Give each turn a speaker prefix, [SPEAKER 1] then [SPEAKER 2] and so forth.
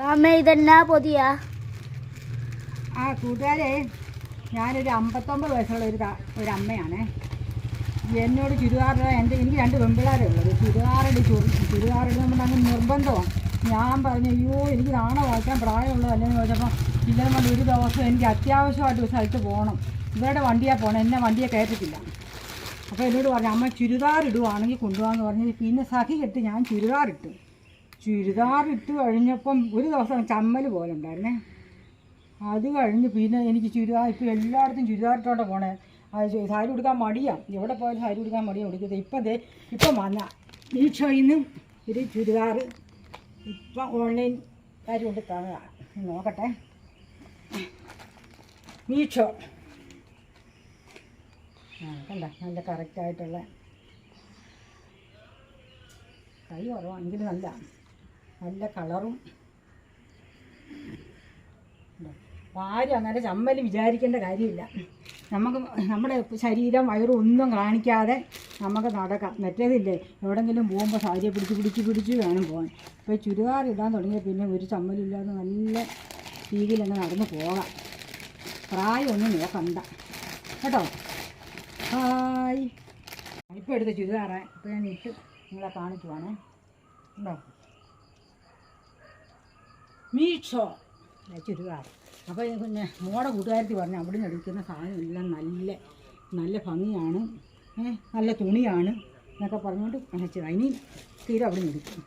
[SPEAKER 1] അമ്മ ഇതെന്നാ പൊതിയാ?
[SPEAKER 2] ആ കൂട്ടുകാരെ, ഞാനൊരു 59 വയസ്സുള്ള ഒരു അമ്മയാണേ. എന്നോട് ചുരിദാറിടാൻ എനിക്ക് 2 പെൺപിള്ളേരെ ഉള്ളത്. ചുരിദാറിടുമ്പോൾ അങ്ങ് നിർബന്ധമാണ്. ഞാൻ പറഞ്ഞു, അയ്യോ എനിക്ക് നാളെ വായിക്കാൻ പ്രായമുള്ളതല്ലെന്ന് ചോദിച്ചപ്പോൾ ഇല്ലെന്ന് കൊണ്ട് ഒരു ദിവസം എനിക്ക് അത്യാവശ്യമായിട്ട് ഒരു സ്ഥലത്ത് പോകണം, ഇവരുടെ വണ്ടിയാണ് പോകണം, എന്നെ വണ്ടിയെ കയറ്റത്തില്ല. അപ്പോൾ എന്നോട് പറഞ്ഞു, അമ്മ ചുരിദാർ ഇടുവാണെങ്കിൽ കൊണ്ടുപോകാമെന്ന് പറഞ്ഞ് പിന്നെ സഖി കെട്ട് ഞാൻ ചുരിദാറിട്ട് കഴിഞ്ഞപ്പം ഒരു ദിവസം ചമ്മൽ പോലെ ഉണ്ടായിരുന്നേ. അത് കഴിഞ്ഞ് പിന്നെ എനിക്ക് ചുരിദാർ ഇപ്പോൾ എല്ലായിടത്തും ചുരിദാറിട്ടോണ്ട് പോണേ. അത് സാരി ഉടുക്കാൻ മടിയാണ്, എവിടെ പോയാലും സാരി ഉടുക്കാൻ മടിയാണ് ഉടുക്കുന്നത്. ഇപ്പം വന്ന മീഷോയിൽ നിന്ന് ഒരു ചുരിദാർ ഇപ്പം ഓൺലൈൻ കാര്യം കൊണ്ട് തന്നതാണ്. നോക്കട്ടെ, മീഷോ കണ്ട, നല്ല കറക്റ്റായിട്ടുള്ള കൈ കുറവാണെങ്കിലും നല്ല കളറും. ആരും അങ്ങനെ ചമ്മൽ വിചാരിക്കേണ്ട കാര്യമില്ല. നമുക്ക് നമ്മുടെ ശരീരം വയറും ഒന്നും കാണിക്കാതെ നമുക്ക് നടക്കാം. മറ്റേതില്ലേ, എവിടെയെങ്കിലും പോകുമ്പോൾ സാരിയെ പിടിച്ച് വേണം പോകാൻ. ഇപ്പോൾ ചുരിദാർ ഇടാൻ തുടങ്ങിയാൽ പിന്നെ ഒരു ചമ്മലില്ലാതെ നല്ല രീതിയിൽ അങ്ങ് നടന്ന് പോകാം. പ്രായമൊന്നും നോക്കണ്ട കേട്ടോ. ഹായ്, ഇപ്പോൾ എടുത്ത ചുരിദാറേ, ഇപ്പോൾ ഞാൻ ഇട്ട് നിങ്ങളെ കാണിക്കുവാണേ. ഉണ്ടോ, മീഷോ ചുരിദാർ. അപ്പോൾ പിന്നെ മോടെ കൂട്ടുകാരത്തി പറഞ്ഞു, അവിടെ നിന്ന് എടുക്കുന്ന സാധനം എല്ലാം നല്ല ഭംഗിയാണ്, നല്ല തുണിയാണ് എന്നൊക്കെ പറഞ്ഞുകൊണ്ട് അയച്ചതാണ്. ഇനി തീരെ അവിടെ നിന്ന് എടുക്കും.